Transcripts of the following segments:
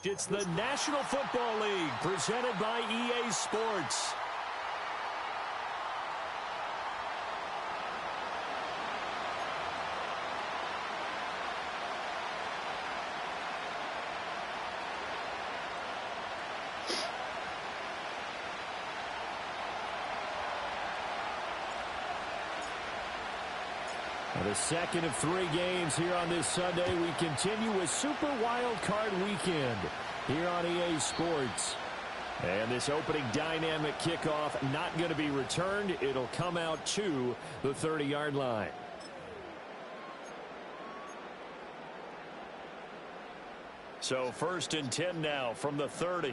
It's the National Football League presented by EA Sports. The second of 3 games here on this Sunday. We continue with Super Wild Card Weekend here on EA Sports. And this opening dynamic kickoff not going to be returned. It'll come out to the 30-yard line. So 1st and 10 now from the 30.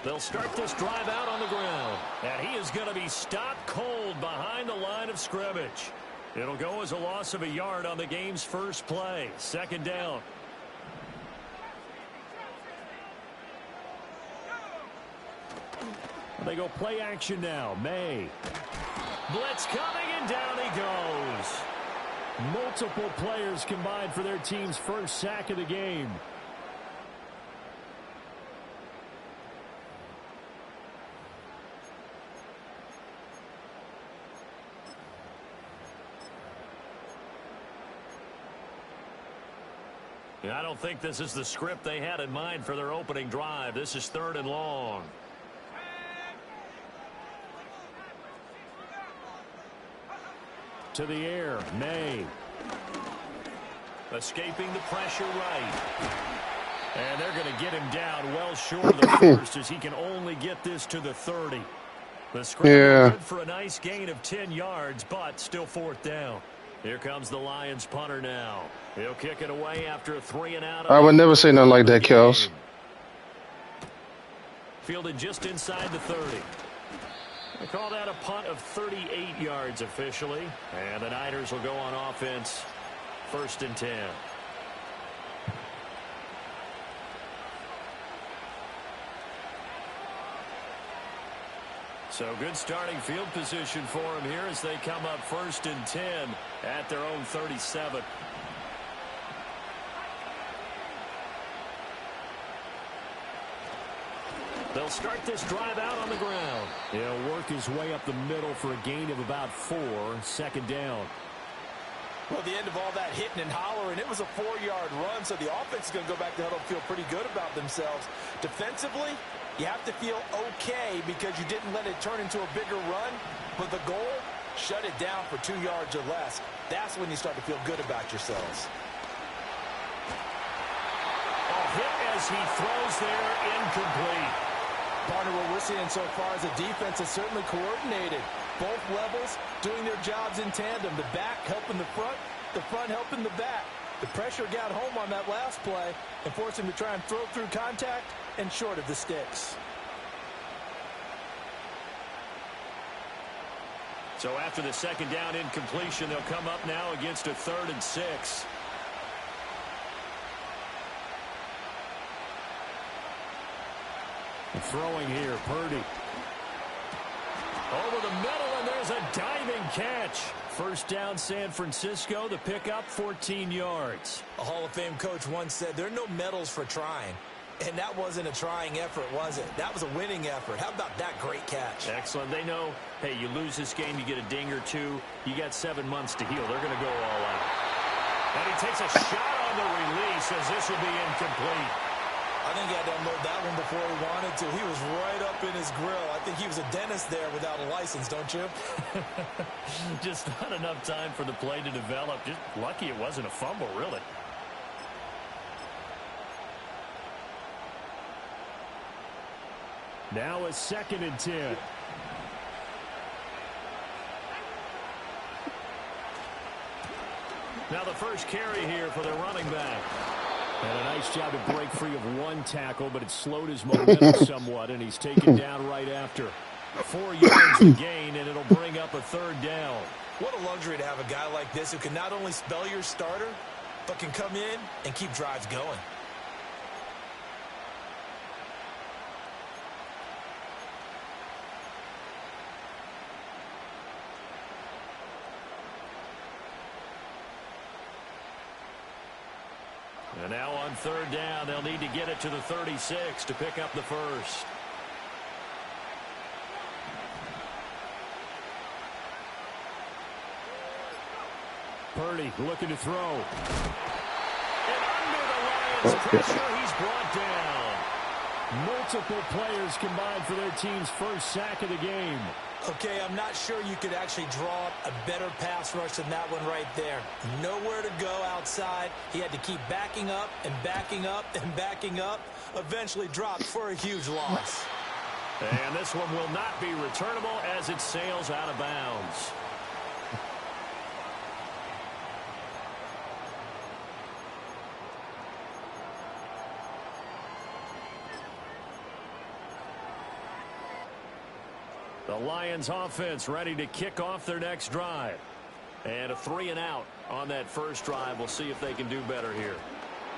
They'll start this drive out on the ground. And he is going to be stopped cold behind the line of scrimmage. It'll go as a loss of a yard on the game's first play. 2nd down. They go play action now. May. Blitz coming, and down he goes. Multiple players combined for their team's first sack of the game. I don't think this is the script they had in mind for their opening drive. This is 3rd and long. To the air, May. Escaping the pressure right. And they're going to get him down well short of the first as he can only get this to the 30. The scramble good for a nice gain of 10 yards, but still 4th down. Here comes the Lions punter now. He'll kick it away after a 3-and-out. I would never say nothing like that, Kels. Fielded just inside the 30. They call that a punt of 38 yards officially. And the Niners will go on offense. 1st and 10. So good starting field position for him here as they come up 1st and 10 at their own 37. They'll start this drive out on the ground. He'll work his way up the middle for a gain of about 4. 2nd down. Well, the end of all that hitting and hollering, it was a 4-yard run, so the offense is going to go back to huddle and feel pretty good about themselves. Defensively, you have to feel okay because you didn't let it turn into a bigger run. But the goal, shut it down for 2 yards or less. That's when you start to feel good about yourselves. A hit as he throws there, incomplete. Partner, what we're seeing so far is a defense is certainly coordinated. Both levels doing their jobs in tandem. The back helping the front helping the back. The pressure got home on that last play and forced him to try and throw through contact and short of the sticks. So after the 2nd down incompletion, they'll come up now against a 3rd and 6. Throwing here, Purdy. Over the middle, and there's a diving catch. 1st down, San Francisco. The pickup, 14 yards. A Hall of Fame coach once said, there are no medals for trying. And that wasn't a trying effort, was it? That was a winning effort. How about that great catch? Excellent. They know, hey, you lose this game, you get a ding or 2. You got 7 months to heal. They're going to go all out. And he takes a shot on the release as this will be incomplete. I think he had to unload that one before he wanted to. He was right up in his grill. I think he was a dentist there without a license, don't you? Just not enough time for the play to develop. Just lucky it wasn't a fumble, really. Now a 2nd and 10. Now the first carry here for the running back. And a nice job to break free of 1 tackle, but it slowed his momentum somewhat, and he's taken down right after. 4 yards to gain, and it'll bring up a 3rd down. What a luxury to have a guy like this who can not only spell your starter, but can come in and keep drives going. And now on third down, they'll need to get it to the 36 to pick up the first. Purdy looking to throw. And under the Lions' pressure, he's brought down. Multiple players combined for their team's first sack of the game. Okay, I'm not sure you could actually draw up a better pass rush than that one right there. Nowhere to go outside. He had to keep backing up and backing up and backing up. Eventually dropped for a huge loss. And this one will not be returnable as it sails out of bounds. The Lions offense ready to kick off their next drive. And a 3-and-out on that first drive. We'll see if they can do better here.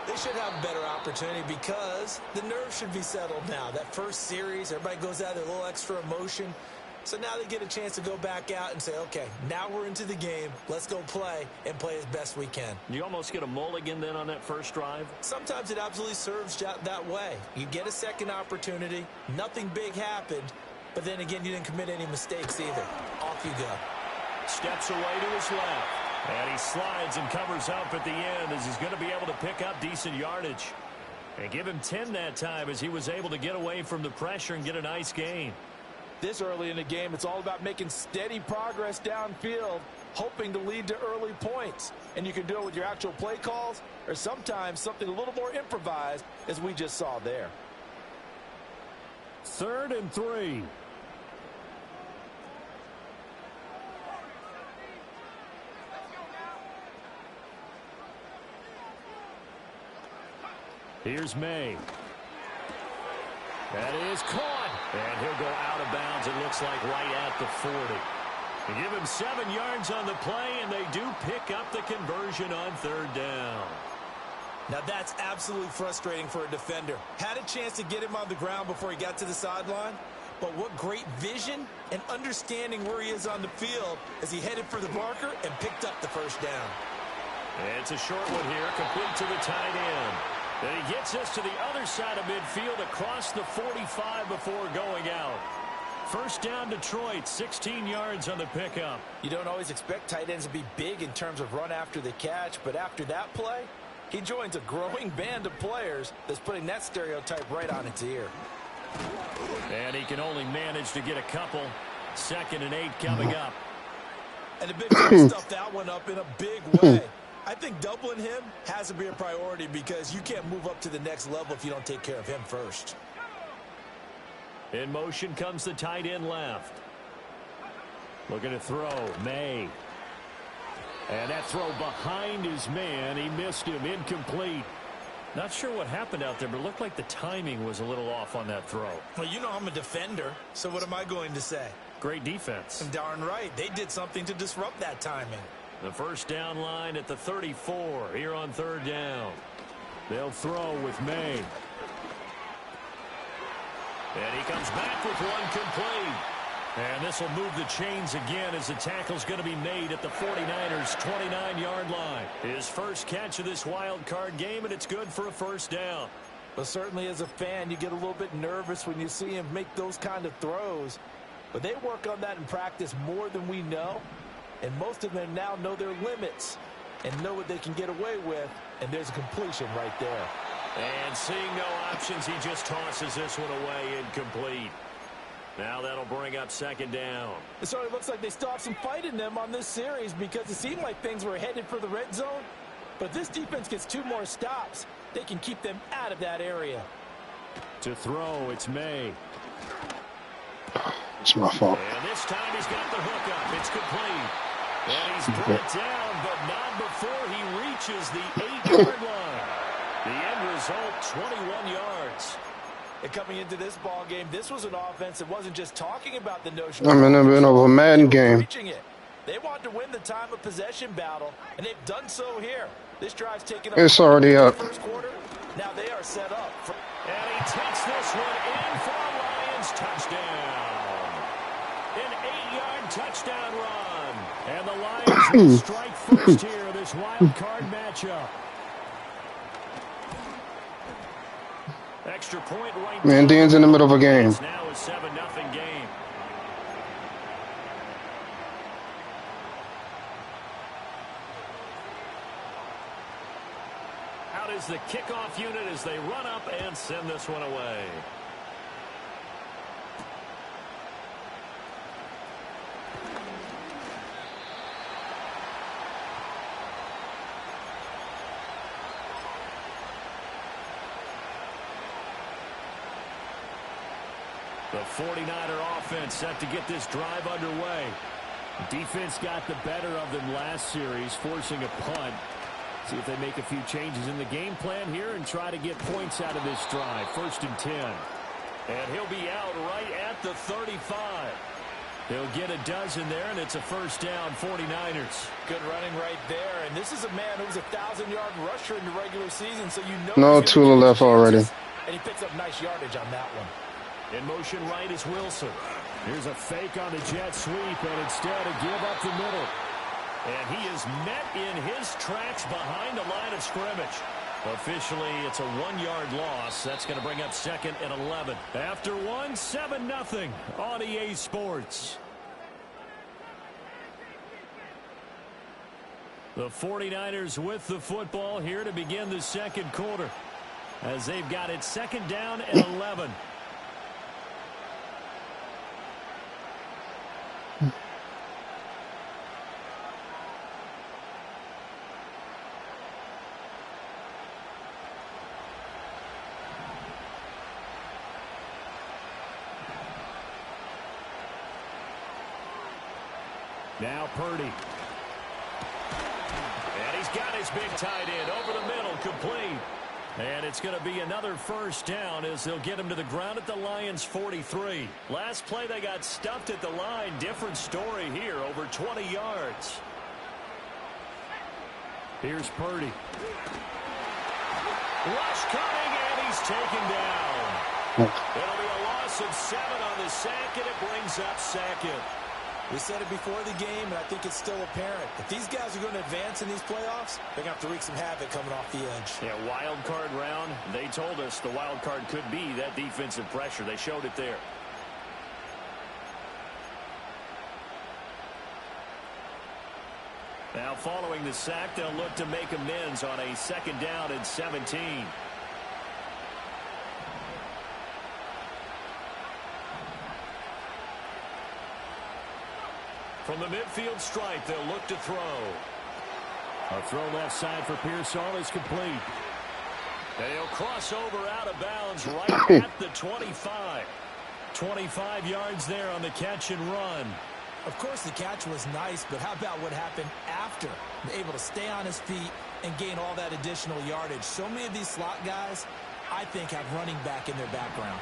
They should have a better opportunity because the nerves should be settled now. That first series, everybody goes out with a little extra emotion. So now they get a chance to go back out and say, okay, now we're into the game. Let's go play and play as best we can. You almost get a mulligan then on that first drive? Sometimes it absolutely serves that way. You get a second opportunity. Nothing big happened. But then again, you didn't commit any mistakes either. Off you go. Steps away to his left. And he slides and covers up at the end as he's going to be able to pick up decent yardage. And give him 10 that time as he was able to get away from the pressure and get a nice gain. This early in the game, it's all about making steady progress downfield, hoping to lead to early points. And you can do it with your actual play calls or sometimes something a little more improvised as we just saw there. 3rd and 3. Here's May. That is caught. And he'll go out of bounds, it looks like, right at the 40. They give him 7 yards on the play, and they do pick up the conversion on 3rd down. Now that's absolutely frustrating for a defender. Had a chance to get him on the ground before he got to the sideline, but what great vision and understanding where he is on the field as he headed for the marker and picked up the first down. It's a short one here, complete to the tight end. And he gets us to the other side of midfield across the 45 before going out. First down, Detroit, 16 yards on the pickup. You don't always expect tight ends to be big in terms of run after the catch, but after that play, he joins a growing band of players that's putting that stereotype right on its ear. And he can only manage to get a couple. 2nd and 8 coming up. And the big guy stuffed that one up in a big way. I think doubling him has to be a priority because you can't move up to the next level if you don't take care of him first. In motion comes the tight end left. Looking to throw, May. And that throw behind his man. He missed him, incomplete. Not sure what happened out there, but it looked like the timing was a little off on that throw. Well, you know I'm a defender, so what am I going to say? Great defense. Darn right. They did something to disrupt that timing. The first down line at the 34 here on 3rd down. They'll throw with May. And he comes back with one complete. And this will move the chains again as the tackle's going to be made at the 49ers' 29-yard line. His first catch of this wild card game, and it's good for a first down. Well, certainly as a fan, you get a little bit nervous when you see him make those kind of throws. But they work on that in practice more than we know. And most of them now know their limits and know what they can get away with. And there's a completion right there. And seeing no options, he just tosses this one away, incomplete. Now that'll bring up 2nd down. It certainly looks like they still have some fight in them on this series because it seemed like things were headed for the red zone. But this defense gets 2 more stops. They can keep them out of that area. To throw, it's May. It's my fault. And this time he's got the hook up. It's complete. And he's brought down, but not before he reaches the 8-yard line. The end result, 21 yards. And coming into this ball game, this was an offense that wasn't just talking about the notion. I'm in a Madden game. It. They want to win the time of possession battle, and they've done so here. This drive's taken up. It's already up. First quarter. Now they are set up. And he takes this one in for a Lions touchdown. An 8-yard touchdown run. And the Lions will strike first here, this wild card matchup. Extra point right Man, Dan's in the middle of a game. It's now a 7-0 game. Out is the kickoff unit as they run up and send this one away. The 49er offense set to get this drive underway. Defense got the better of them last series, forcing a punt. See if they make a few changes in the game plan here and try to get points out of this drive. 1st and 10. And he'll be out right at the 35. They'll get a dozen there, and it's a 1st down, 49ers. Good running right there. And this is a man who was a 1,000-yard rusher in the regular season, so you know. No, Tula left already. And he picks up nice yardage on that one. In motion right is Wilson. Here's a fake on the jet sweep, and instead a give up the middle. And he is met in his tracks behind the line of scrimmage. Officially, it's a 1-yard loss. That's going to bring up 2nd and 11. After 7-0 on EA Sports. The 49ers with the football here to begin the 2nd quarter, as they've got it 2nd down and 11. Now Purdy. And he's got his big tight end over the middle, complete. And it's going to be another 1st down as they'll get him to the ground at the Lions' 43. Last play they got stuffed at the line. Different story here, over 20 yards. Here's Purdy. Rush coming, and he's taken down. It'll be a loss of 7 on the sack, and it brings up 2nd. We said it before the game, and I think it's still apparent. If these guys are going to advance in these playoffs, they're going to have to wreak some havoc coming off the edge. Yeah, wild card round. They told us the wild card could be that defensive pressure. They showed it there. Now following the sack, they'll look to make amends on a 2nd down and 17. From the midfield stripe, they'll look to throw. A throw left side for Pearsall is complete. And he'll cross over out of bounds right at the 25. 25 yards there on the catch and run. Of course, the catch was nice, but how about what happened after? Able to stay on his feet and gain all that additional yardage. So many of these slot guys, I think, have running back in their background.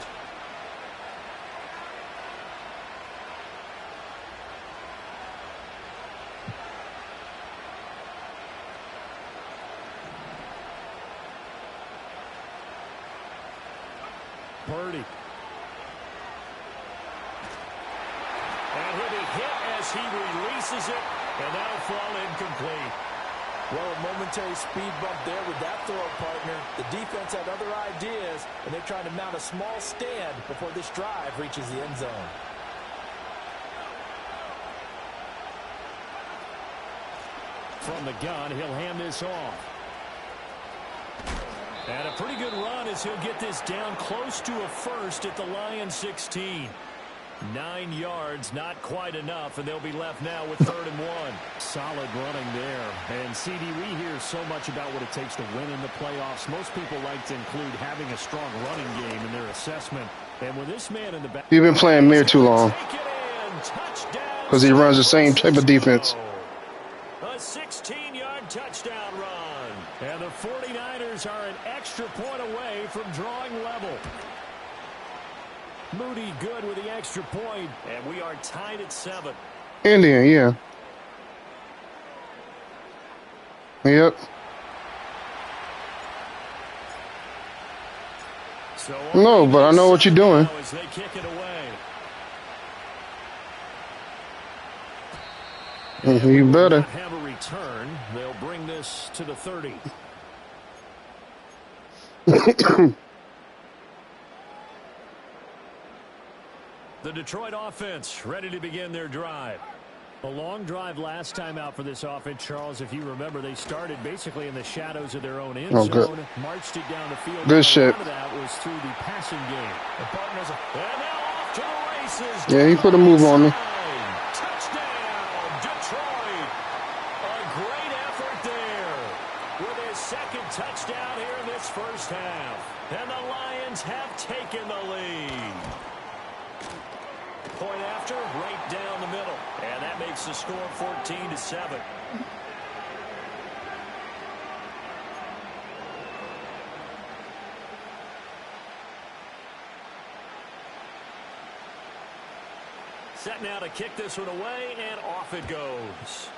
Purdy. And he'll be hit as he releases it, and that'll fall incomplete. Well, a momentary speed bump there with that throw, partner. The defense had other ideas, and they're trying to mount a small stand before this drive reaches the end zone. From the gun, he'll hand this off. And a pretty good run as he'll get this down close to a 1st at the Lions 16. 9 yards, not quite enough, and they'll be left now with 3rd and 1. Solid running there. And CD, we hear so much about what it takes to win in the playoffs. Most people like to include having a strong running game in their assessment. And with this man in the back, You've been playing Mir too long because he runs the same type of defense. A 16-yard touchdown run. And the 49ers are an extra point away from drawing level. Moody good with the extra point, and we are tied at 7. Indian, yeah. Yep. So no, but I know what you're doing. As they kick it away. You better. Have a return. They'll bring this to the 30. The Detroit offense ready to begin their drive. A long drive last time out for this offense, Charles. If you remember, they started basically in the shadows of their own end zone, marched it down the field. Good shit. A lot of that was through the passing game. The partners are, and now off to the races. Yeah, he put a move on me. Touchdown, Detroit. A great effort there with his second touchdown here in this first half. And the Lions have taken the lead. Point after, right down the middle. And that makes the score 14-7. Set now to kick this one away, and off it goes.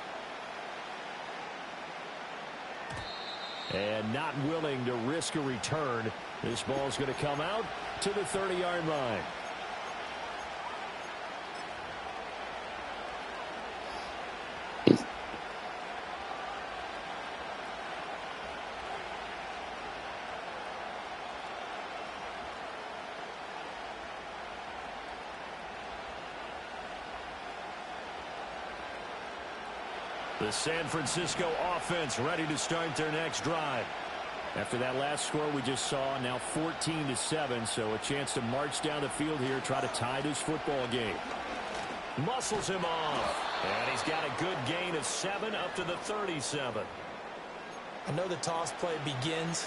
And not willing to risk a return. This ball's going to come out to the 30-yard line. The San Francisco offense ready to start their next drive. After that last score we just saw, now 14-7, so a chance to march down the field here, try to tie this football game. Muscles him off, and he's got a good gain of 7 up to the 37. I know the toss play begins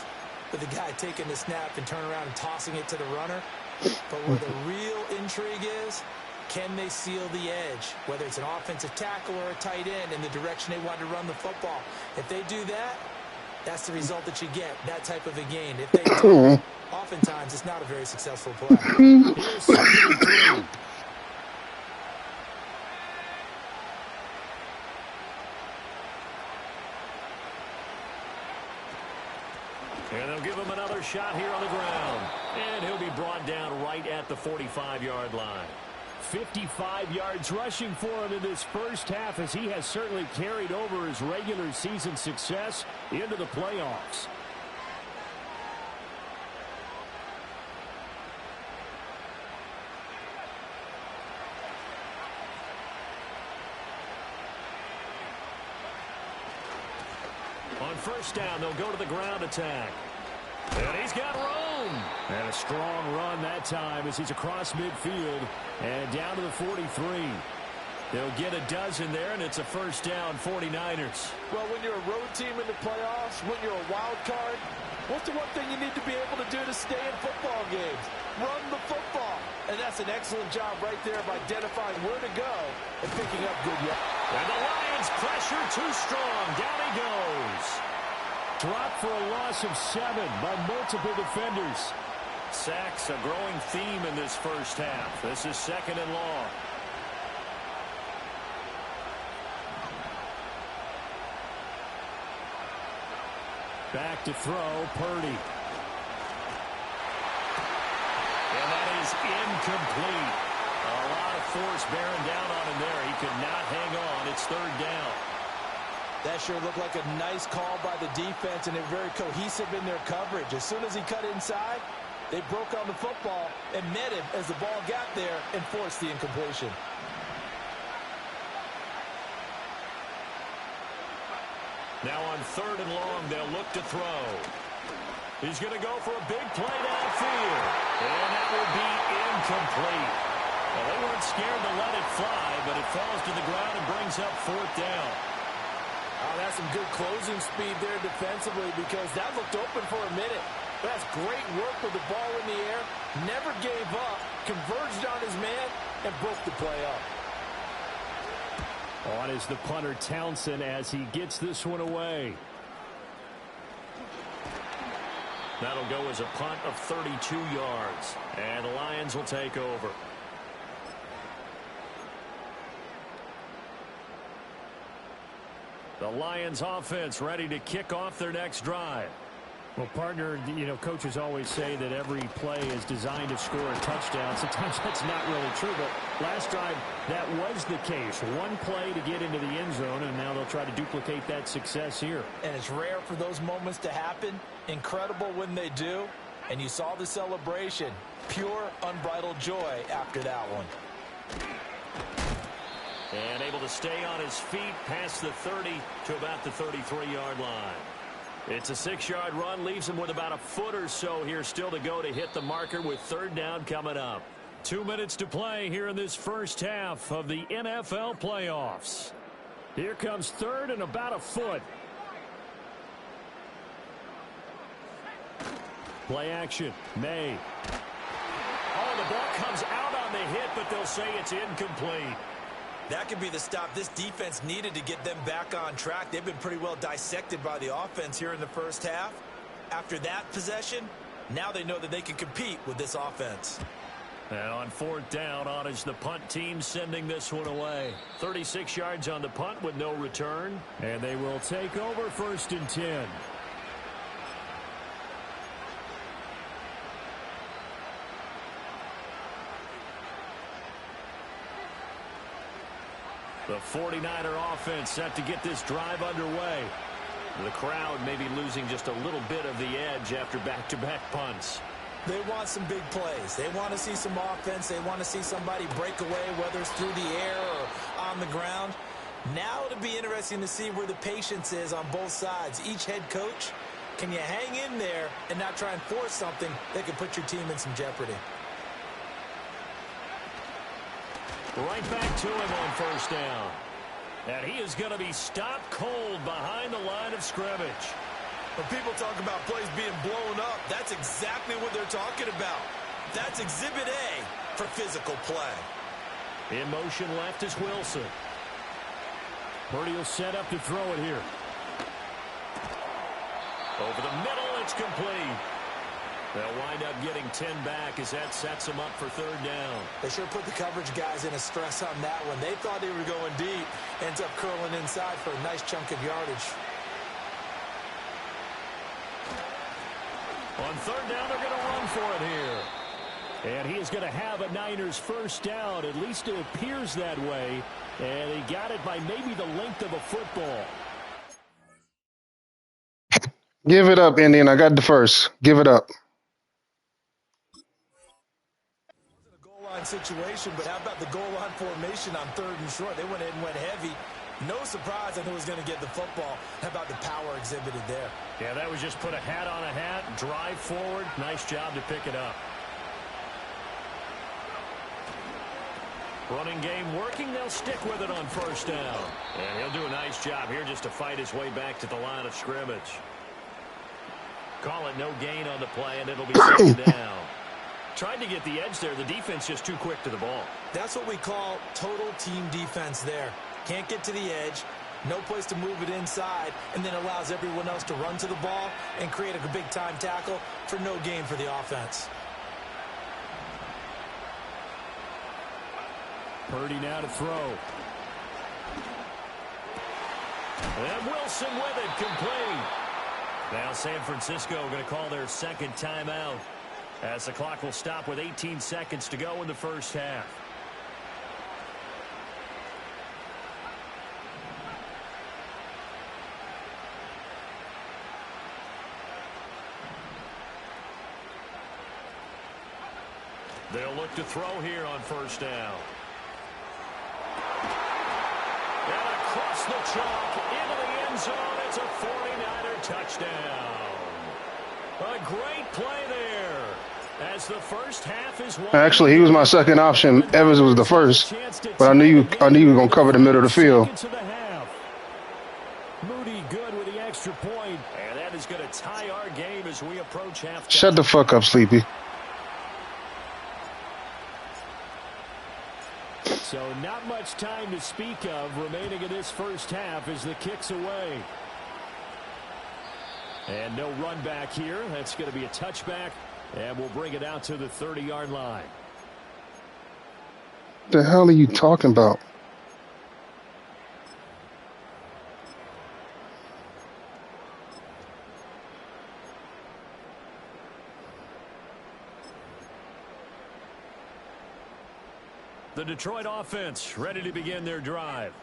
with the guy taking the snap and turning around and tossing it to the runner, but where the real intrigue is, can they seal the edge, whether it's an offensive tackle or a tight end, in the direction they want to run the football? If they do that, that's the result that you get, that type of a gain. If they don't, oftentimes it's not a very successful play. Here's 2nd and 3. And they'll give him another shot here on the ground. And he'll be brought down right at the 45-yard line. 55 yards rushing for him in this first half, as he has certainly carried over his regular season success into the playoffs. On first down, they'll go to the ground attack. And he's got room. And a strong run that time as he's across midfield and down to the 43. They'll get a dozen there, and it's a first down, 49ers. Well, when you're a road team in the playoffs, when you're a wild card, what's the one thing you need to be able to do to stay in football games? Run the football. And that's an excellent job right there of identifying where to go and picking up good yards. And the Lions pressure too strong. Down he goes. Dropped for a loss of 7 by multiple defenders. Sacks, a growing theme in this first half. This is 2nd and long. Back to throw, Purdy. And that is incomplete. A lot of force bearing down on him there. He could not hang on. It's 3rd down. That sure looked like a nice call by the defense, and they're very cohesive in their coverage. As soon as he cut inside, they broke on the football and met him as the ball got there and forced the incompletion. Now on 3rd and long, they'll look to throw. He's going to go for a big play downfield. And that will be incomplete. Well, they weren't scared to let it fly, but it falls to the ground and brings up 4th down. Oh, that's some good closing speed there defensively, because that looked open for a minute. That's great work with the ball in the air. Never gave up, converged on his man, and broke the play up. On is the punter Townsend as he gets this one away. That'll go as a punt of 32 yards. And the Lions will take over. The Lions offense ready to kick off their next drive. Well, partner, you know, coaches always say that every play is designed to score a touchdown. Sometimes that's not really true, but last drive, that was the case. One play to get into the end zone, and now they'll try to duplicate that success here. And it's rare for those moments to happen. Incredible when they do. And you saw the celebration. Pure, unbridled joy after that one. And able to stay on his feet past the 30 to about the 33-yard line. It's a 6-yard run, leaves him with about a foot or so here still to go to hit the marker with third down coming up. 2 minutes to play here in this first half of the NFL playoffs. Here comes third and about a foot. Play action. May. Oh, the ball comes out on the hit, but they'll say it's incomplete. That could be the stop this defense needed to get them back on track. They've been pretty well dissected by the offense here in the first half. After that possession, now they know that they can compete with this offense. And on fourth down, on is the punt team sending this one away. 36 yards on the punt with no return. And they will take over 1st and 10. The 49er offense set to get this drive underway. The crowd may be losing just a little bit of the edge after back-to-back punts. They want some big plays. They want to see some offense. They want to see somebody break away, whether it's through the air or on the ground. Now it'll be interesting to see where the patience is on both sides. Each head coach, can you hang in there and not try and force something that could put your team in some jeopardy? Right back to him on first down. And he is going to be stopped cold behind the line of scrimmage. When people talk about plays being blown up, that's exactly what they're talking about. That's Exhibit A for physical play. In motion left is Wilson. Purdy will set up to throw it here. Over the middle, it's complete. They'll wind up getting 10 back as that sets them up for third down. They sure put the coverage guys in a stress on that one. They thought they were going deep. Ends up curling inside for a nice chunk of yardage. On third down, they're going to run for it here. And he is going to have a Niners first down. At least it appears that way. And he got it by maybe the length of a football. Give it up, Indian. I got the first. Give it up. Situation, but how about the goal line formation on third and short? They went ahead and went heavy. No surprise on who was going to get the football. How about the power exhibited there? Yeah, that was just put a hat on a hat, drive forward. Nice job to pick it up. Running game working. They'll stick with it on first down. And he'll do a nice job here just to fight his way back to the line of scrimmage. Call it no gain on the play, and it'll be second down. Tried to get the edge there. The defense just too quick to the ball. That's what we call total team defense there. Can't get to the edge, no place to move it inside, and then allows everyone else to run to the ball and create a big-time tackle for no gain for the offense. Purdy now to throw. And Wilson with it, complete. Now San Francisco going to call their second timeout, as the clock will stop with 18 seconds to go in the first half. They'll look to throw here on first down. And across the chalk into the end zone. It's a 49er touchdown. A great play there. As the first half is won. Actually, he was my second option. Evans was the first, but I knew you were gonna cover the middle of the field. Moody good with the extra point, and that is going to tie our game as we approach halftime. Shut the fuck up, Sleepy. So not much time to speak of remaining in this first half as the kick's away. And no run back here. That's going to be a touchback, and we'll bring it out to the 30-yard line. What the hell are you talking about? The Detroit offense ready to begin their drive.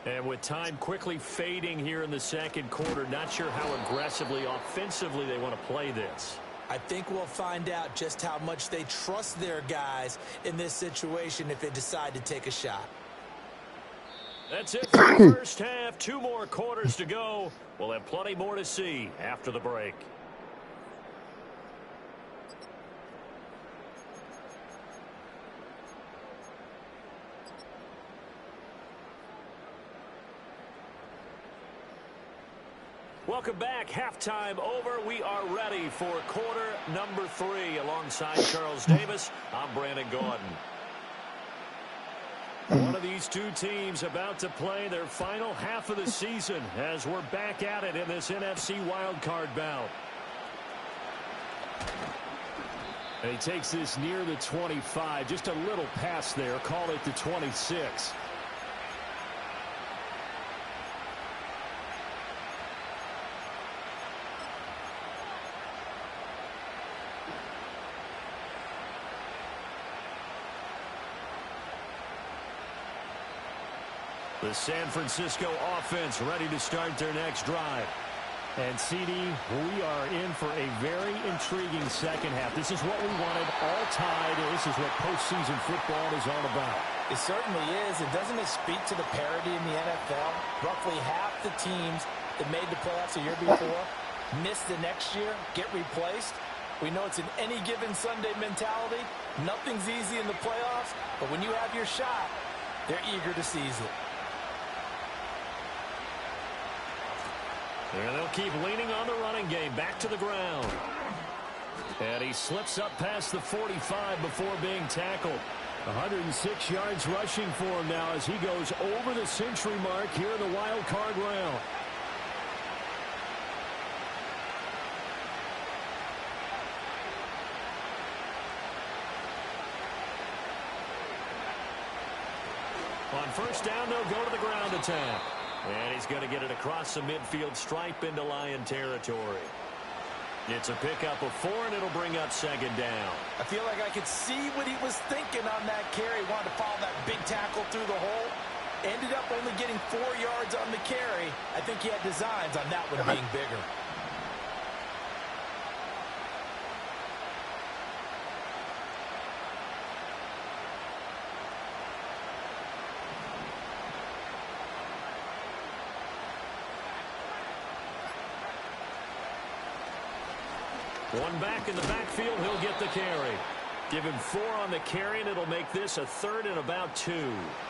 And with time quickly fading here in the second quarter, not sure how aggressively, offensively they want to play this. I think we'll find out just how much they trust their guys in this situation if they decide to take a shot. That's it for the first half. 2 more quarters to go. We'll have plenty more to see after the break. Welcome back. Halftime over. We are ready for quarter number 3. Alongside Charles Davis, I'm Brandon Gordon. One of these two teams about to play their final half of the season as we're back at it in this NFC wildcard bout. And he takes this near the 25. Just a little pass there. Call it the 26. The San Francisco offense ready to start their next drive. And CD, we are in for a very intriguing second half. This is what we wanted, all tied. This is what postseason football is all about. It certainly is. And doesn't it speak to the parity in the NFL? Roughly half the teams that made the playoffs a year before miss the next year, get replaced. We know it's an any given Sunday mentality. Nothing's easy in the playoffs, but when you have your shot, they're eager to seize it. And they'll keep leaning on the running game. Back to the ground. And he slips up past the 45 before being tackled. 106 yards rushing for him now as he goes over the century mark here in the wild card round. On first down, they'll go to the ground attack. And he's going to get it across the midfield stripe into Lion territory. It's a pickup of 4, and it'll bring up second down. I feel like I could see what he was thinking on that carry. Wanted to follow that big tackle through the hole. Ended up only getting 4 yards on the carry. I think he had designs on that one being bigger. One back in the backfield, he'll get the carry. Give him 4 on the carry, and it'll make this a 3rd and about 2.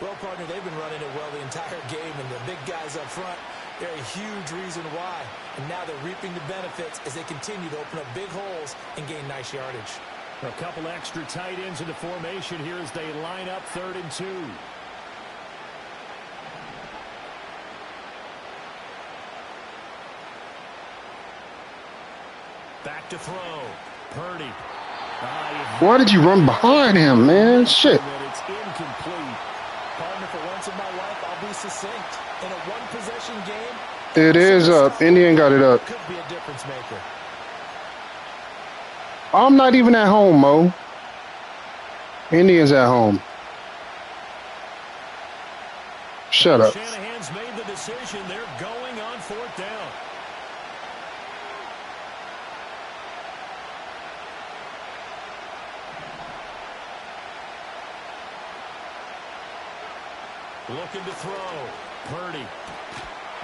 Well, partner, they've been running it well the entire game, and the big guys up front, they're a huge reason why. And now they're reaping the benefits as they continue to open up big holes and gain nice yardage. A couple extra tight ends into formation here as they line up 3rd and 2. Back to throw. Purdy. Why did you run behind him, man? Shit. It's incomplete. Partner, for once in my life, I'll be succinct. In a one-possession game, it is up. Indian got it up. Could be a difference maker. I'm not even at home, Mo. Indians at home. Shut up. Shanahan's made the decision. They're going on 4th down. Looking to throw. Purdy.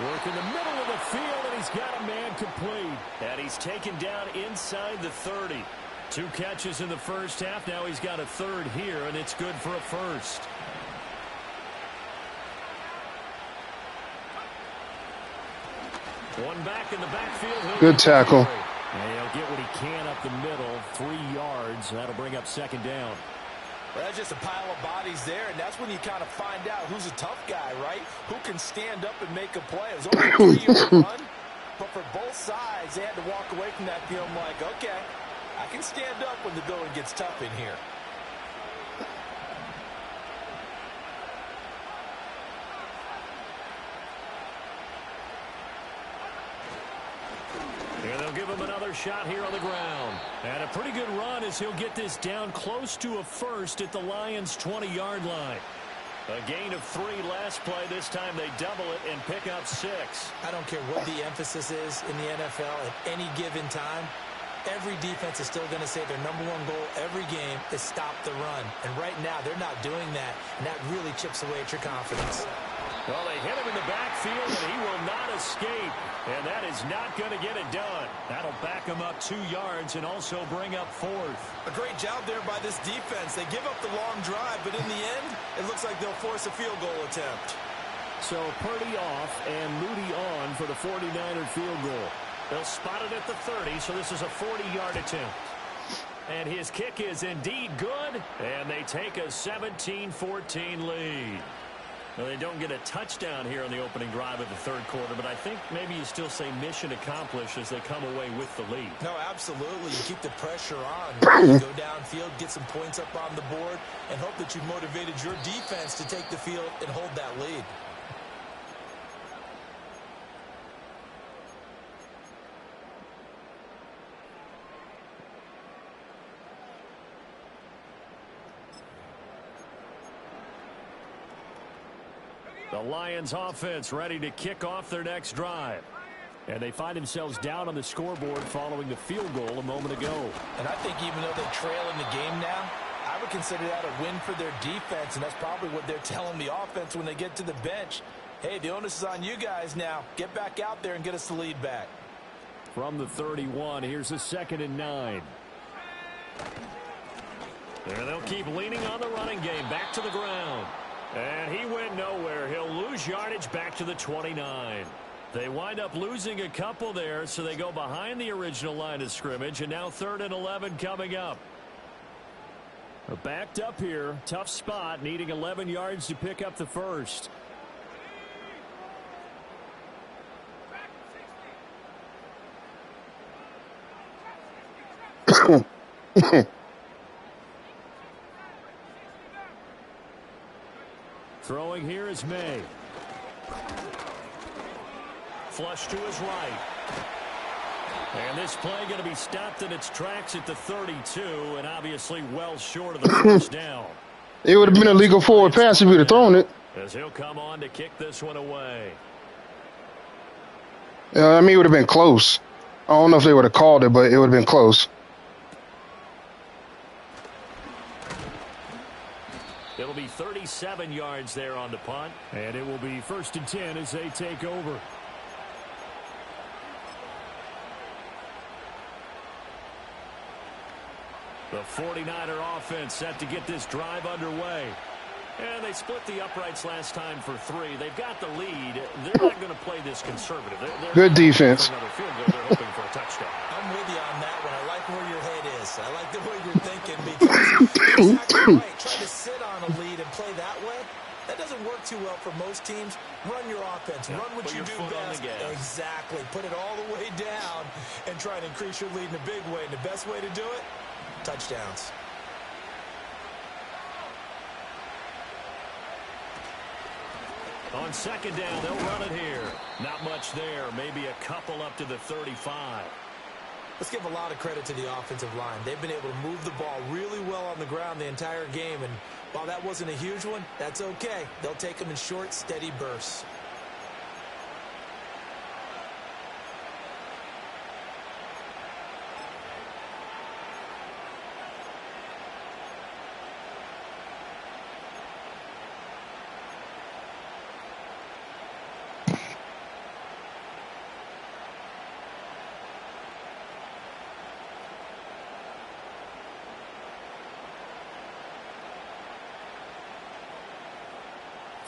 Work in the middle of the field, and he's got a man complete. And he's taken down inside the 30. 2 catches in the first half. Now he's got a 3rd here, and it's good for a 1st. One back in the backfield. Good tackle. And he'll get what he can up the middle. 3 yards. That'll bring up second down. Well, that's just a pile of bodies there, and that's when you kind of find out who's a tough guy, right? Who can stand up and make a play. It was only a 3-yard run, but for both sides, they had to walk away from that film like, okay, I can stand up when the going gets tough in here. And they'll give him another shot here on the ground. And a pretty good run as he'll get this down close to a 1st at the Lions' 20-yard line. A gain of 3 last play. This time they double it and pick up 6. I don't care what the emphasis is in the NFL at any given time. Every defense is still going to say their #1 goal every game is stop the run. And right now they're not doing that, and that really chips away at your confidence. Well, they hit him in the backfield, and he will not escape. And that is not going to get it done. That'll back him up 2 yards and also bring up 4th. A great job there by this defense. They give up the long drive, but in the end, it looks like they'll force a field goal attempt. So Purdy off and Moody on for the 49er field goal. They'll spot it at the 30, so this is a 40-yard attempt. And his kick is indeed good, and they take a 17-14 lead. Now, they don't get a touchdown here on the opening drive of the 3rd quarter, but I think maybe you still say mission accomplished as they come away with the lead. No, absolutely. You keep the pressure on. You go downfield, get some points up on the board, and hope that you've motivated your defense to take the field and hold that lead. The Lions offense ready to kick off their next drive. And they find themselves down on the scoreboard following the field goal a moment ago. And I think even though they trail in the game now, I would consider that a win for their defense, and that's probably what they're telling the offense when they get to the bench. Hey, the onus is on you guys now. Get back out there and get us the lead back. From the 31, here's a 2nd and 9. And they'll keep leaning on the running game. Back to the ground. And he went nowhere. He'll lose yardage back to the 29. They wind up losing a couple there, so they go behind the original line of scrimmage, and now 3rd and 11 coming up. They're backed up here. Tough spot, needing 11 yards to pick up the first. Throwing here is May. Flush to his right. And this play going to be stopped in its tracks at the 32, and obviously well short of the first down. It would have been a legal forward pass if you'd have thrown it. As he'll come on to kick this one away. I mean, it would have been close. I don't know if they would have called it, but it would have been close. It'll be 37 yards there on the punt, and it will be 1st and 10 as they take over. The 49er offense set to get this drive underway. And they split the uprights last time for 3. They've got the lead. They're not going to play this conservative. They're good defense. Another field goal. They're hoping for a touchdown. I'm with you on that one. I like where your head is. I like the way you're thinking because you're exactly right. Trying to sit on a lead and play that way, that doesn't work too well for most teams. Run your offense. Run what you do best. Exactly. Put it all the way down and try to increase your lead in a big way. And the best way to do it, touchdowns. On 2nd down, they'll run it here. Not much there. Maybe a couple up to the 35. Let's give a lot of credit to the offensive line. They've been able to move the ball really well on the ground the entire game. And while that wasn't a huge one, that's okay. They'll take them in short, steady bursts.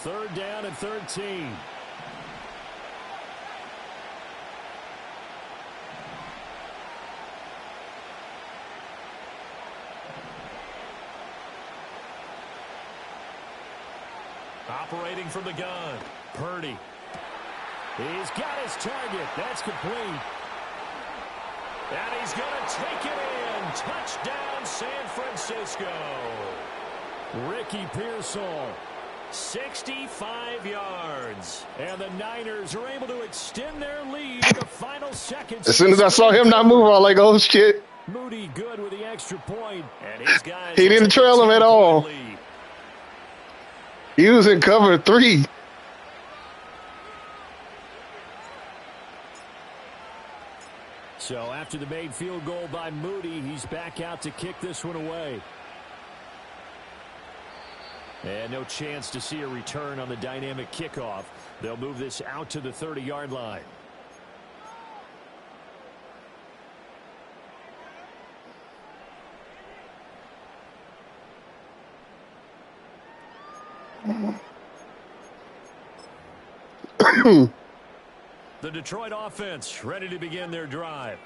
Third down and 13. Operating from the gun, Purdy. He's got his target. That's complete. And he's going to take it in. Touchdown, San Francisco. Ricky Pearsall. 65 yards. And the Niners are able to extend their lead in the final seconds. As soon as I saw him not move, I was like, oh, shit. Moody good with the extra point. And his guys he didn't trail him at all. He was in cover 3. So after the made field goal by Moody, he's back out to kick this one away. And no chance to see a return on the dynamic kickoff. They'll move this out to the 30-yard line. The Detroit offense ready to begin their drive.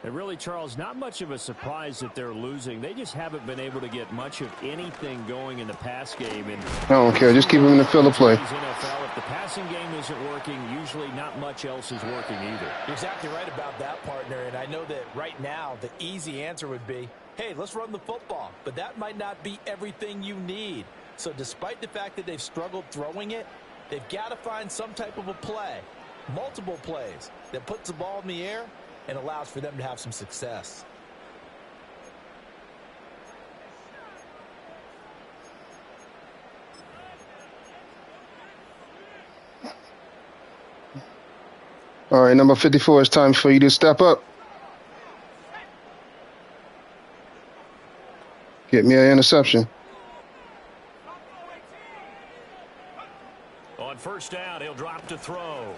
And really, Charles, not much of a surprise that they're losing. They just haven't been able to get much of anything going in the pass game. And I don't care. Just keep them in the field of play. NFL, if the passing game isn't working, usually not much else is working either. You're exactly right about that, partner. And I know that right now the easy answer would be, hey, let's run the football. But that might not be everything you need. So despite the fact that they've struggled throwing it, they've got to find some type of a play, multiple plays, that puts the ball in the air and allows for them to have some success. All right, number 54, it's time for you to step up. Get me an interception. On first down, he'll drop to throw.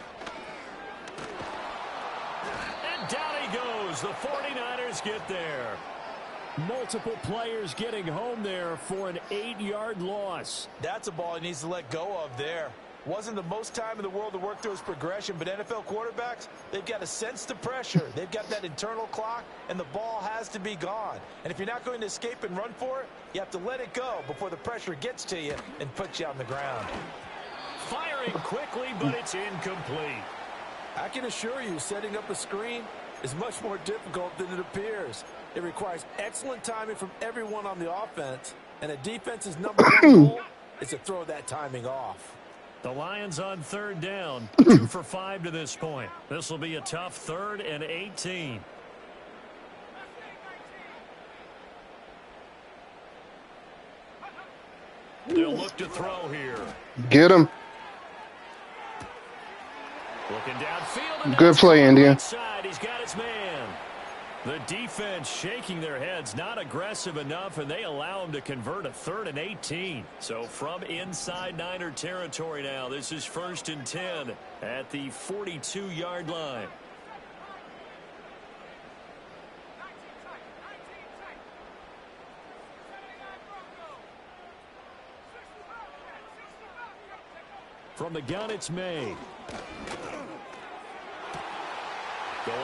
And down he goes. The 49ers get there. Multiple players getting home there for an 8-yard loss. That's a ball he needs to let go of there. Wasn't the most time in the world to work through his progression, but NFL quarterbacks, they've got to sense the pressure. They've got that internal clock, and the ball has to be gone. And if you're not going to escape and run for it, you have to let it go before the pressure gets to you and puts you on the ground. Firing quickly, but it's incomplete. I can assure you, setting up a screen is much more difficult than it appears. It requires excellent timing from everyone on the offense, and a defense's number one goal is to throw that timing off. The Lions on third down, 2 for 5 to this point. This will be a tough 3rd and 18. They'll look to throw here. Get him. Looking downfield. Good play, India. He's got his man. The defense shaking their heads, not aggressive enough, and they allow him to convert a 3rd and 18. So from inside Niner territory now, this is 1st and 10 at the 42-yard line. From the gun, it's made.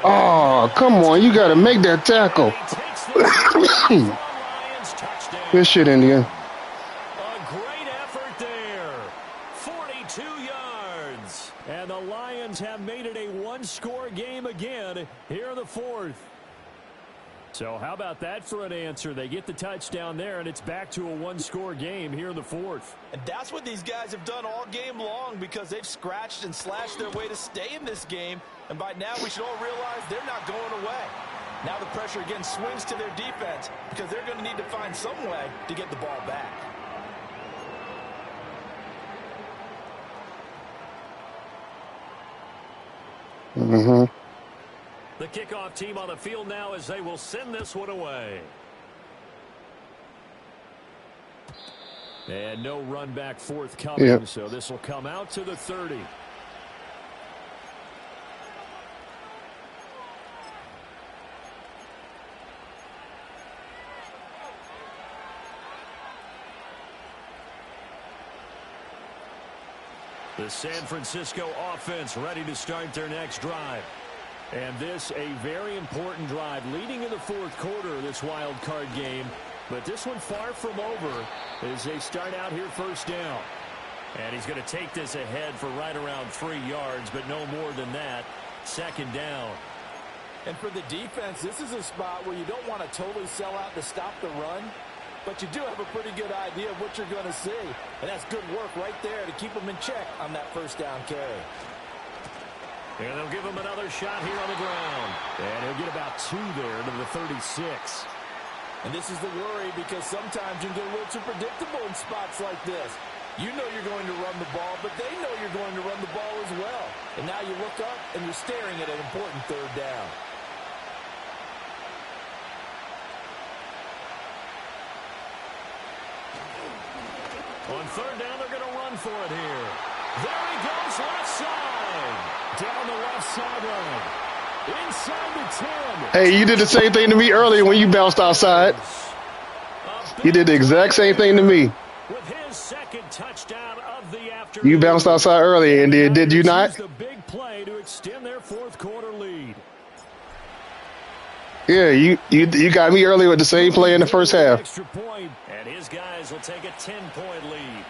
Oh, come on. You got to make that tackle. Good shit, India. A great effort there. 42 yards. And the Lions have made it a one-score game again here in the 4th. So how about that for an answer? They get the touchdown there, and it's back to a one-score game here in the 4th. And that's what these guys have done all game long, because they've scratched and slashed their way to stay in this game. And by now, we should all realize they're not going away. Now the pressure again swings to their defense, because they're going to need to find some way to get the ball back. Mm-hmm. The kickoff team on the field now as they will send this one away. And no run back forthcoming, so this will come out to the 30. The San Francisco offense ready to start their next drive. And this a very important drive leading in the 4th quarter of this wild card game. But this one far from over as they start out here first down. And he's going to take this ahead for right around 3 yards, but no more than that. 2nd down. And for the defense, this is a spot where you don't want to totally sell out to stop the run, but you do have a pretty good idea of what you're going to see. And that's good work right there to keep them in check on that first down carry. And they'll give him another shot here on the ground. And he'll get about 2 there to the 36. And this is the worry, because sometimes you can get a little too predictable in spots like this. You know you're going to run the ball, but they know you're going to run the ball as well. And now you look up and you're staring at an important 3rd down. On third down, they're going to run for it here. There he goes, left side. Down the left sideline. Inside the 10. Hey, you did the same thing to me earlier when you bounced outside. You did the exact same thing to me. With his second touchdown of the afternoon. You bounced outside earlier, and did you not? The big play to extend their fourth quarter lead. Yeah, you got me earlier with the same play in the first half. Extra point, and his guys will take a 10-point lead.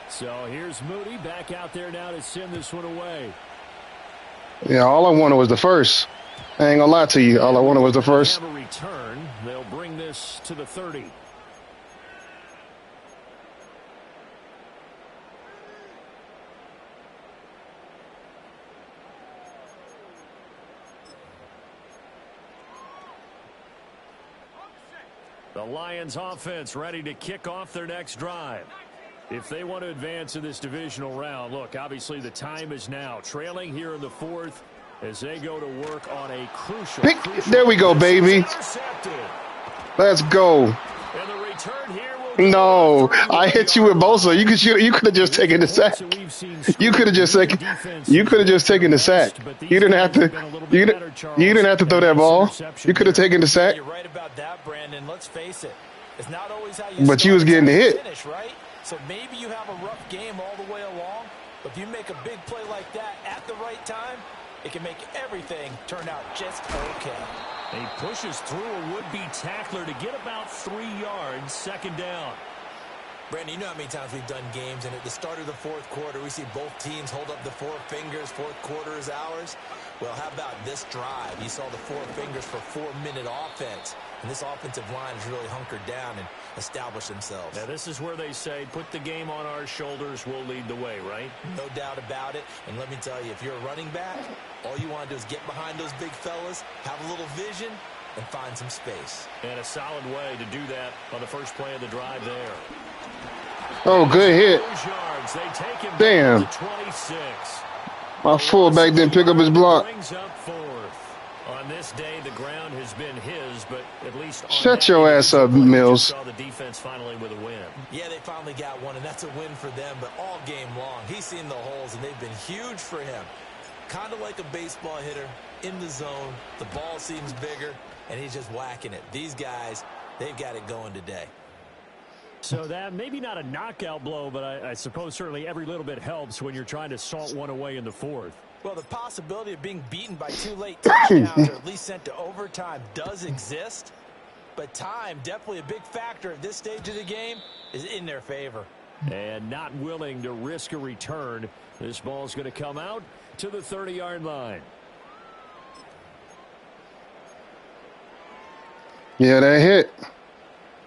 So here's Moody back out there now to send this one away. Yeah, all I wanted was the first. I ain't gonna lie to you. All I wanted was the first. Have a return. They'll bring this to the 30. The Lions offense ready to kick off their next drive. If they want to advance in this divisional round, look, obviously the time is now. Trailing here in the fourth as they go to work on a crucial. There we go, baby. Let's go. And the return here will No, I hit you with Bosa. You could have just taken the sack. You could have just taken the sack. You didn't have to. You didn't have to throw that ball. You could have taken the sack. You're right about that, Brandon. Let's face it. It's not always how you. But you was getting hit. Finish, right? So maybe you have a rough game all the way along, but if you make a big play like that at the right time, it can make everything turn out just okay. He pushes through a would-be tackler to get about 3 yards, second down. Brandon, you know how many times we've done games, and at the start of the fourth quarter, we see both teams hold up the four fingers, fourth quarter is ours. Well, how about this drive? You saw the four fingers for 4-minute offense, and this offensive line has really hunkered down and established themselves. Now, this is where they say, put the game on our shoulders, we'll lead the way, right? No doubt about it, and let me tell you, if you're a running back, all you want to do is get behind those big fellas, have a little vision, and find some space. And a solid way to do that on the first play of the drive there. Oh, good hit. Damn. My fullback didn't pick up his block. On this day, the ground has been his, but at least shut your ass up, Mills. Saw the defense finally with a win. Yeah, they finally got one, and that's a win for them, but all game long, he's seen the holes, and they've been huge for him. Kind of like a baseball hitter in the zone. The ball seems bigger, and he's just whacking it. These guys, they've got it going today. So that maybe not a knockout blow, but I suppose certainly every little bit helps when you're trying to salt one away in the fourth. Well, the possibility of being beaten by 2 late touchdowns or at least sent to overtime does exist, but time, definitely a big factor at this stage of the game, is in their favor. And not willing to risk a return. This ball's going to come out to the 30-yard line. Yeah, that hit.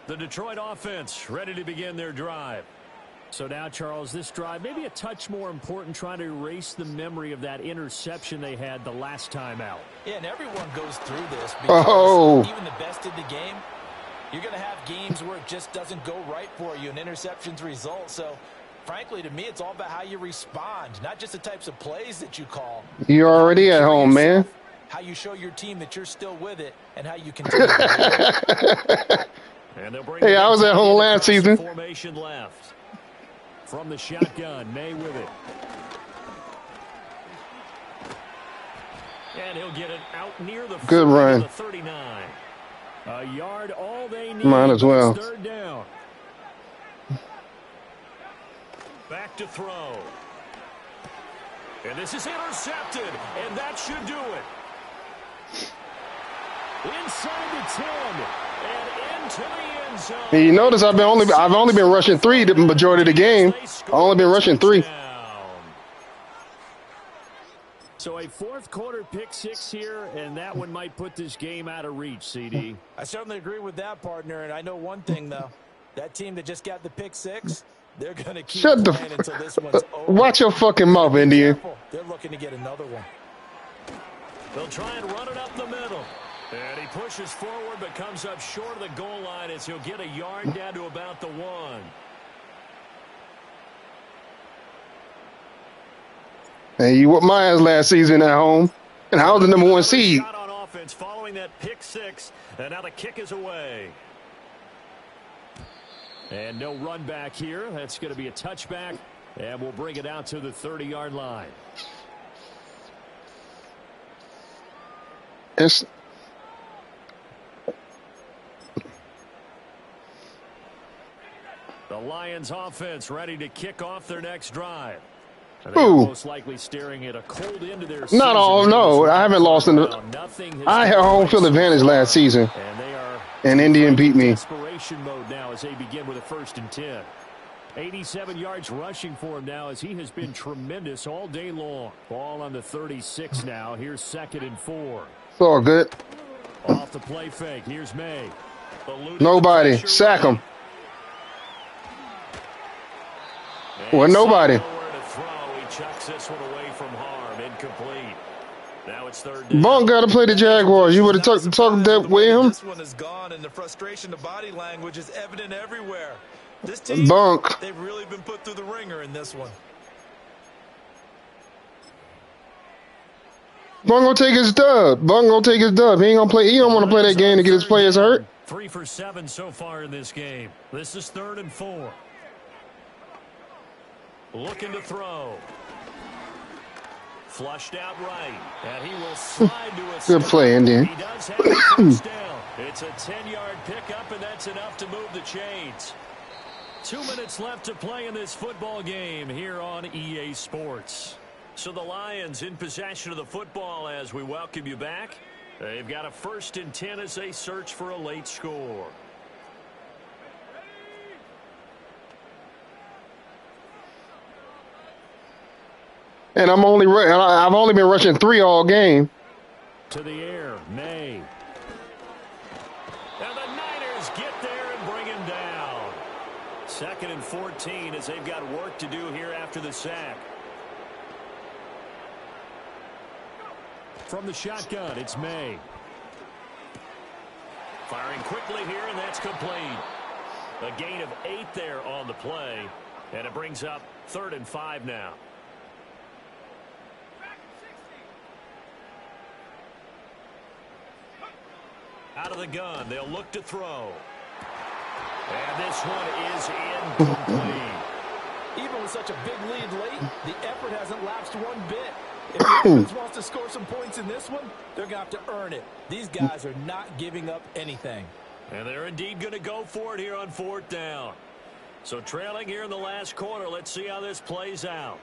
The Detroit offense ready to begin their drive. So now, Charles, this drive maybe a touch more important, trying to erase the memory of that interception they had the last time out. Yeah, and everyone goes through this because even the best in the game, you're going to have games where it just doesn't go right for you, and interceptions result. So, frankly, to me, it's all about how you respond, not just the types of plays that you call. You're already at home, man. How you show your team that you're still with it, and how you continue to Hey, I was at home last season. Formation left. From the shotgun, May with it. And he'll get it out near the good run. The 39. A yard, all they need. Might as well. Third down. Back to throw. And this is intercepted, and that should do it. Inside the 10 and into the end zone. And you notice I've only been rushing 3 the majority of the game. I've only been rushing 3. So a fourth quarter pick 6 here, and that one might put this game out of reach, CD. I certainly agree with that, partner, and I know one thing, though. That team that just got the pick 6, they're going to keep playing until this one's over. Watch your fucking mouth, Indian. They're looking to get another one. They'll try and run it up the middle. And he pushes forward but comes up short of the goal line as he'll get a yard down to about the 1. Hey, you whooped my ass last season at home. And I was the number one seed. Shot on offense following that pick six, and now the kick is away. And no run back here. That's going to be a touchback, and we'll bring it out to the 30-yard line. It's the Lions offense ready to kick off their next drive. Most likely staring at a cold end to their not all. No, I haven't lost in the. I had home field advantage last season, and Indian beat me. Desperation mode now as they begin with a 1st and 10. 87 yards rushing for him now as he has been tremendous all day long. Ball on the 36 now. Here's 2nd and 4. It's all good. Off the play fake. Here's May. Nobody. Sack him. Well, nobody. Chucks this one away from harm. Incomplete. Now it's 3rd down. Bunk got to play the Jaguars. You would have talked that with him. This one is gone, and the frustration, the body language is evident everywhere. This team, Bunk. They've really been put through the ringer in this one. Bunk gonna take his dub. Bunk gonna take his dub. He ain't gonna play. He don't want to play that game to get his players hurt. 3 for 7 so far in this game. This is 3rd and 4. Looking to throw. Flushed out right. And he will slide to a Good play, Indian. He does have a first down. It's a 10-yard pickup, and that's enough to move the chains. 2 minutes left to play in this football game here on EA Sports. So the Lions in possession of the football as we welcome you back. They've got a 1st and 10 as they search for a late score. And I've only been rushing 3 all game. To the air, May. And the Niners get there and bring him down. 2nd and 14 as they've got work to do here after the sack. From the shotgun, it's May. Firing quickly here, and that's complete. A gain of 8 there on the play, and it brings up 3rd and 5 now. Out of the gun, they'll look to throw. And this one is incomplete. Even with such a big lead late, the effort hasn't lapsed one bit. If the offense wants to score some points in this one, they're going to have to earn it. These guys are not giving up anything. And they're indeed going to go for it here on 4th down. So trailing here in the last quarter, let's see how this plays out.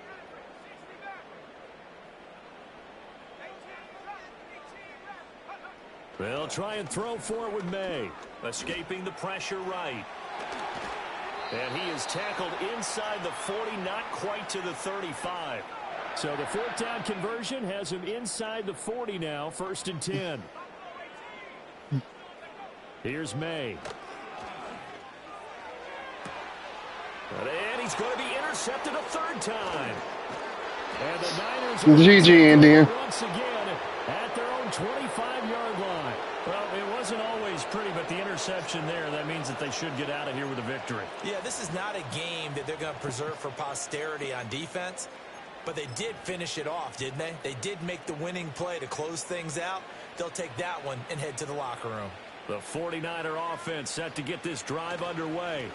They'll try and throw forward May. Escaping the pressure right. And he is tackled inside the 40, not quite to the 35. So the 4th down conversion has him inside the 40 now, 1st and 10. Here's May. And he's going to be intercepted a 3rd time. And the Niners are GG, Indian. once again at their own 25-yard line. Well, it wasn't always pretty, but the interception there, that means that they should get out of here with a victory. Yeah, this is not a game that they're going to preserve for posterity on defense, but they did finish it off, didn't they? They did make the winning play to close things out. They'll take that one and head to the locker room. The 49er offense set to get this drive underway.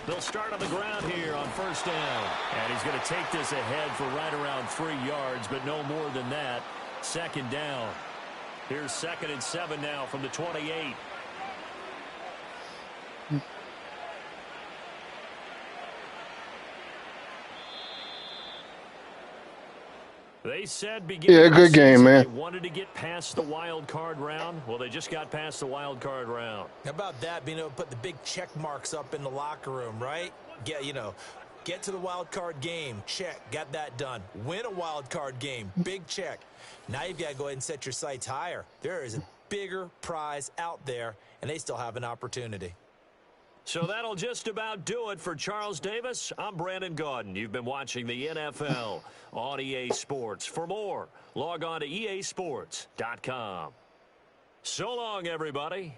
They'll start on the ground here on 1st down. And he's going to take this ahead for right around 3 yards, but no more than that. 2nd down. Here's 2nd and 7 now from the 28. They said good game, man. They wanted to get past the wild card round. Well, they just got past the wild card round. How about that, being able to put the big check marks up in the locker room, right? Get to the wild card game. Check. Got that done. Win a wild card game. Big check. Now you've got to go ahead and set your sights higher. There is a bigger prize out there, and they still have an opportunity. So that'll just about do it for Charles Davis. I'm Brandon Gaudin. You've been watching the NFL on EA Sports. For more, log on to easports.com. So long, everybody.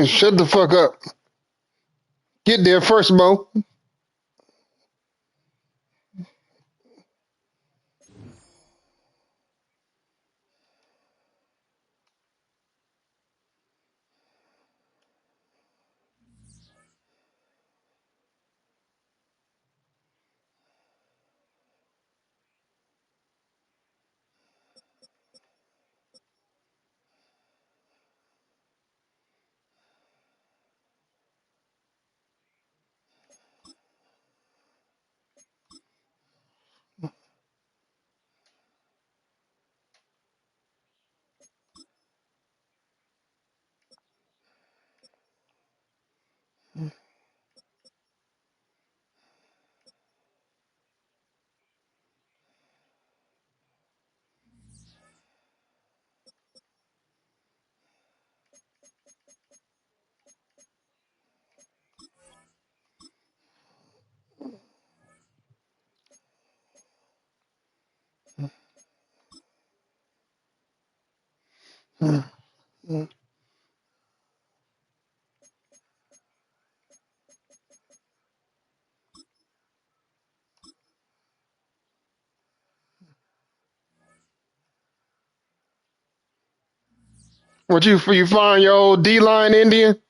Shut the fuck up. Get there first, Mo. What you find your old D line Indian?